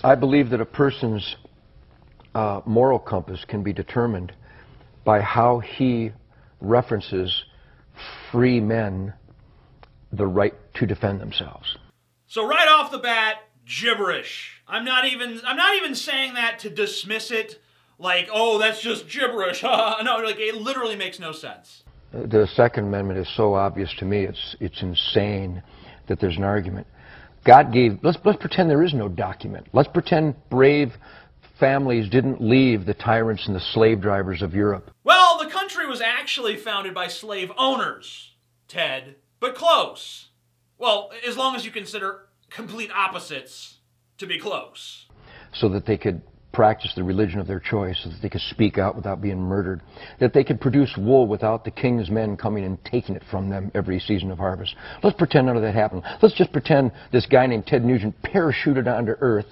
I believe that a person's moral compass can be determined by how he references free men the right to defend themselves. So right off the bat, gibberish. I'm not even saying that to dismiss it like, oh, that's just gibberish. No, like it literally makes no sense. The Second Amendment is so obvious to me, it's insane that there's an argument. God gave, let's pretend there is no document. Let's pretend brave families didn't leave the tyrants and the slave drivers of Europe. Well, the country was actually founded by slave owners, Ted, but close. Well, as long as you consider complete opposites to be close. So that they could practice the religion of their choice, so that they could speak out without being murdered, that they could produce wool without the king's men coming and taking it from them every season of harvest. Let's pretend none of that happened. Let's just pretend this guy named Ted Nugent parachuted onto Earth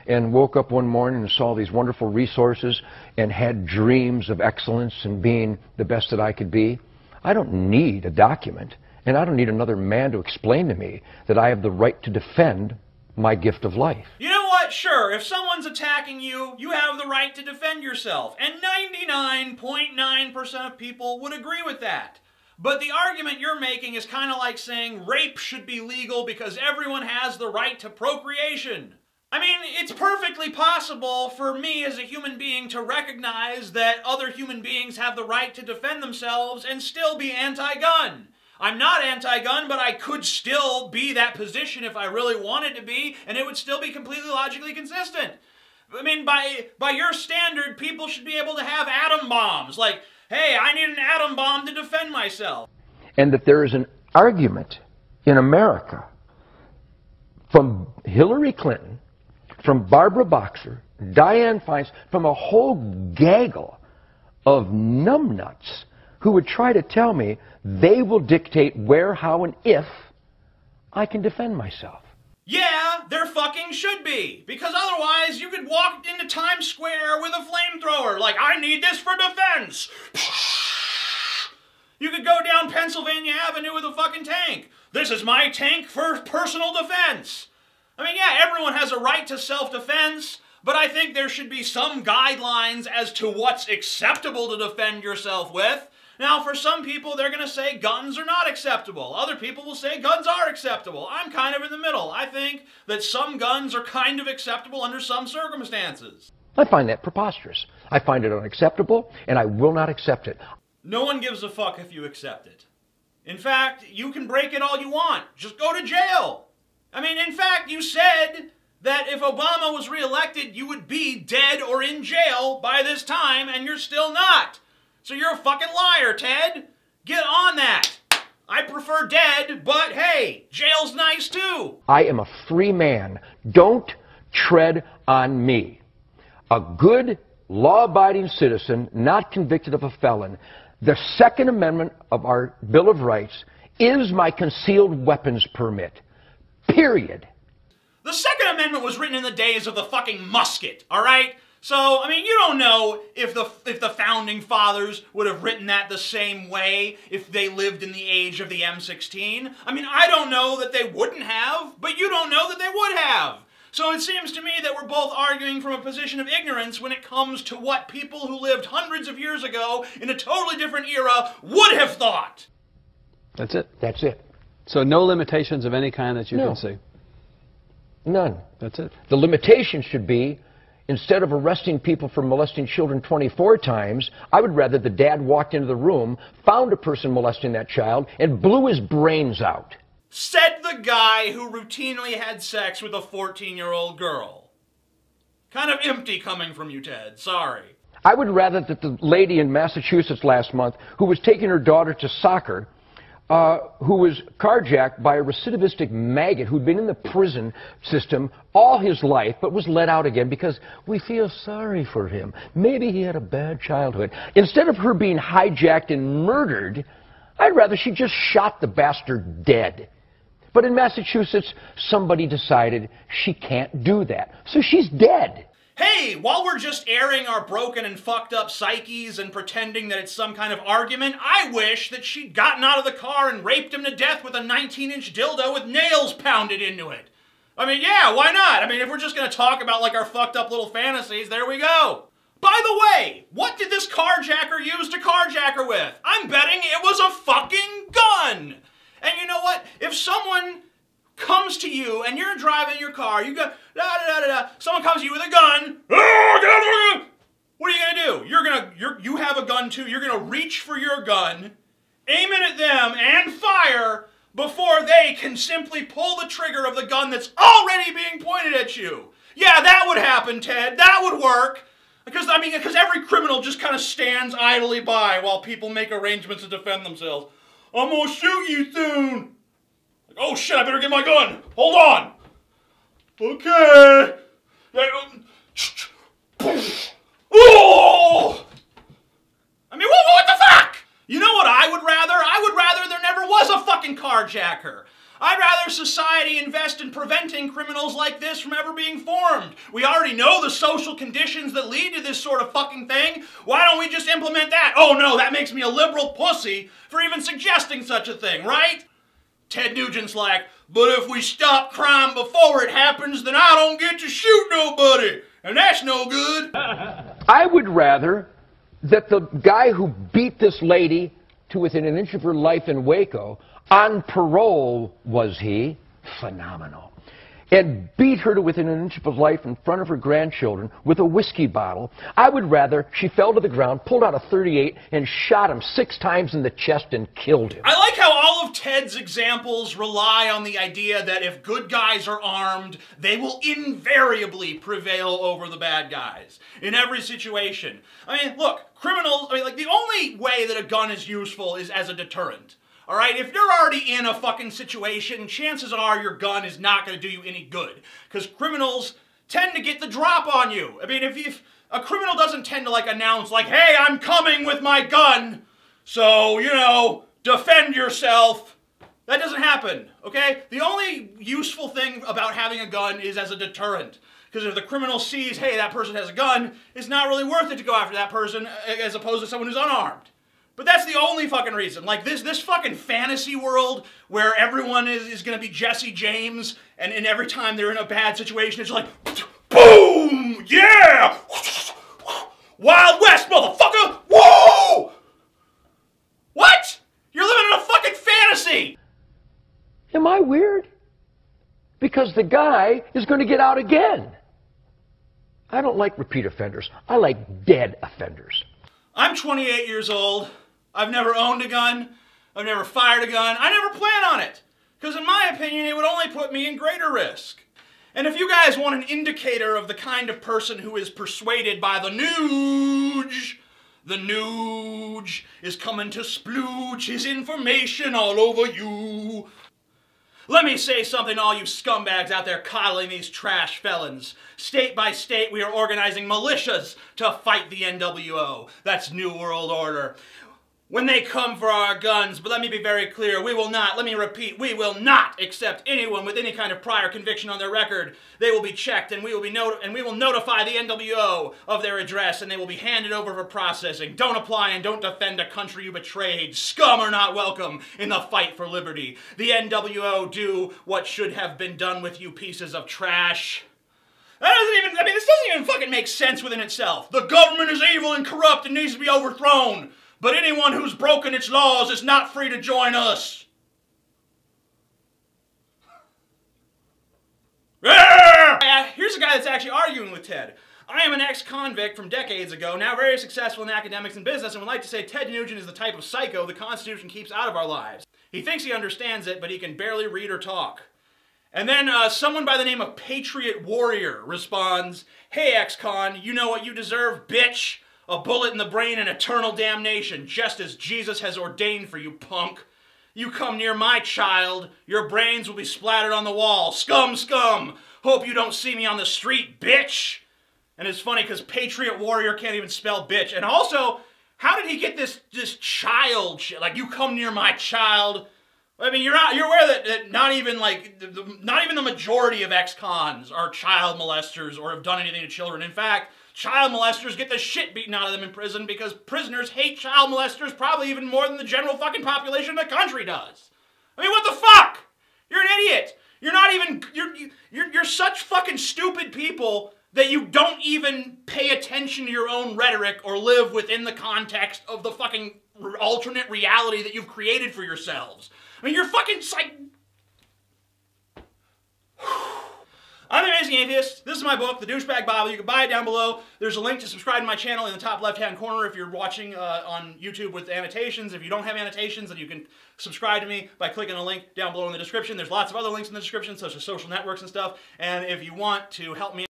and woke up one morning and saw these wonderful resources and had dreams of excellence and being the best that I could be. I don't need a document, and I don't need another man to explain to me that I have the right to defend my gift of life. You know what? Sure, if someone's attacking you, you have the right to defend yourself. And 99.9% of people would agree with that. But the argument you're making is kind of like saying rape should be legal because everyone has the right to procreation. I mean, it's perfectly possible for me as a human being to recognize that other human beings have the right to defend themselves and still be anti-gun. I'm not anti-gun, but I could still be that position if I really wanted to be, and it would still be completely logically consistent. I mean, by your standard, people should be able to have atom bombs. Like, hey, I need an atom bomb to defend myself. And that there is an argument in America from Hillary Clinton, from Barbara Boxer, Dianne Feinstein, from a whole gaggle of numbnuts who would try to tell me they will dictate where, how, and if I can defend myself. Yeah, there fucking should be. Because otherwise you could walk into Times Square with a flamethrower, like, I need this for defense. You could go down Pennsylvania Avenue with a fucking tank. This is my tank for personal defense. I mean, yeah, everyone has a right to self-defense, but I think there should be some guidelines as to what's acceptable to defend yourself with. Now, for some people, they're going to say guns are not acceptable. Other people will say guns are acceptable. I'm kind of in the middle. I think that some guns are kind of acceptable under some circumstances. I find that preposterous. I find it unacceptable, and I will not accept it. No one gives a fuck if you accept it. In fact, you can break it all you want. Just go to jail. I mean, in fact, you said that if Obama was reelected, you would be dead or in jail by this time, and you're still not. So you're a fucking liar, Ted. Get on that. I prefer dead, but hey, jail's nice too. I am a free man. Don't tread on me. A good, law-abiding citizen, not convicted of a felon. The Second Amendment of our Bill of Rights is my concealed weapons permit. Period. The Second Amendment was written in the days of the fucking musket, all right? So, I mean, you don't know if the Founding Fathers would have written that the same way if they lived in the age of the M16. I mean, I don't know that they wouldn't have, but you don't know that they would have. So it seems to me that we're both arguing from a position of ignorance when it comes to what people who lived hundreds of years ago in a totally different era would have thought. That's it. That's it. So no limitations of any kind that you can see? None. That's it. The limitation should be, instead of arresting people for molesting children 24 times, I would rather the dad walked into the room, found a person molesting that child, and blew his brains out. Said the guy who routinely had sex with a 14-year-old girl. Kind of empty coming from you, Ted. Sorry. I would rather that the lady in Massachusetts last month who was taking her daughter to soccer, who was carjacked by a recidivistic maggot who'd been in the prison system all his life but was let out again because we feel sorry for him. Maybe he had a bad childhood. Instead of her being hijacked and murdered, I'd rather she just shot the bastard dead. But in Massachusetts, somebody decided she can't do that. So she's dead. Hey, while we're just airing our broken and fucked up psyches and pretending that it's some kind of argument, I wish that she'd gotten out of the car and raped him to death with a 19-inch dildo with nails pounded into it. I mean, yeah, why not? I mean, if we're just gonna talk about like our fucked up little fantasies, there we go. By the way, what did this carjacker use to carjack her with? I'm betting it was a fucking gun. And you know what? If someone comes to you and you're driving your car, you go someone comes to you with a gun, what are you gonna do? You have a gun too. You're gonna reach for your gun, aim it at them, and fire before they can simply pull the trigger of the gun that's already being pointed at you. Yeah, that would happen, Ted. That would work. Because every criminal just kind of stands idly by while people make arrangements to defend themselves. I'm gonna shoot you soon. Like, oh shit, I better get my gun. Hold on. Okay. Oh! I mean, what the fuck? You know what I would rather? I would rather there never was a fucking carjacker. I'd rather society invest in preventing criminals like this from ever being formed. We already know the social conditions that lead to this sort of fucking thing. Why don't we just implement that? Oh no, that makes me a liberal pussy for even suggesting such a thing, right? Ted Nugent's like, but if we stop crime before it happens, then I don't get to shoot nobody. And that's no good. I would rather that the guy who beat this lady to within an inch of her life in Waco, on parole was he, phenomenal, and beat her to within an inch of his life in front of her grandchildren with a whiskey bottle. I would rather she fell to the ground, pulled out a .38, and shot him 6 times in the chest and killed him. I like how all of Ted's examples rely on the idea that if good guys are armed, they will invariably prevail over the bad guys in every situation. I mean, look, criminals, like the only way that a gun is useful is as a deterrent. All right, if you're already in a fucking situation, chances are your gun is not going to do you any good. Because criminals tend to get the drop on you. I mean, if a criminal doesn't tend to like announce like, hey, I'm coming with my gun, so, you know, defend yourself. That doesn't happen, okay? The only useful thing about having a gun is as a deterrent. Because if the criminal sees, hey, that person has a gun, it's not really worth it to go after that person as opposed to someone who's unarmed. But that's the only fucking reason. Like this fucking fantasy world where everyone is gonna be Jesse James and every time they're in a bad situation, it's like, boom! Yeah! Wild West, motherfucker! Whoa! What? You're living in a fucking fantasy! Am I weird? Because the guy is going to get out again. I don't like repeat offenders. I like dead offenders. I'm 28 years old. I've never owned a gun. I've never fired a gun. I never plan on it. Because in my opinion, it would only put me in greater risk. And if you guys want an indicator of the kind of person who is persuaded by the Nuge is coming to splooge his information all over you. Let me say something to all you scumbags out there coddling these trash felons. State by state, we are organizing militias to fight the NWO. That's New World Order. When they come for our guns, but let me be very clear, we will not, let me repeat, we will not accept anyone with any kind of prior conviction on their record. They will be checked and we will notify the NWO of their address and they will be handed over for processing. Don't apply and don't defend a country you betrayed. Scum are not welcome in the fight for liberty. The NWO do what should have been done with you pieces of trash. That doesn't even, I mean, this doesn't even fucking make sense within itself. The government is evil and corrupt and needs to be overthrown. But anyone who's broken its laws is not free to join us. Here's a guy that's actually arguing with Ted. I am an ex-convict from decades ago, now very successful in academics and business, and would like to say Ted Nugent is the type of psycho the Constitution keeps out of our lives. He thinks he understands it, but he can barely read or talk. And then someone by the name of Patriot Warrior responds, hey ex-con, you know what you deserve, bitch? A bullet in the brain and eternal damnation, just as Jesus has ordained for you, punk. You come near my child, your brains will be splattered on the wall. Scum, scum. Hope you don't see me on the street, bitch. And it's funny because Patriot Warrior can't even spell bitch. And also, how did he get this child shit? Like, you come near my child. I mean, you're aware that not even the majority of ex-cons are child molesters or have done anything to children. In fact, child molesters get the shit beaten out of them in prison because prisoners hate child molesters probably even more than the general fucking population of the country does. I mean, what the fuck? You're an idiot. You're not even, you're such fucking stupid people that you don't even pay attention to your own rhetoric or live within the context of the fucking alternate reality that you've created for yourselves. I mean, you're fucking I'm the Amazing Atheist. This is my book, The Douchebag Bible. You can buy it down below. There's a link to subscribe to my channel in the top left-hand corner if you're watching on YouTube with annotations. If you don't have annotations, then you can subscribe to me by clicking a link down below in the description. There's lots of other links in the description, such as social networks and stuff. And if you want to help me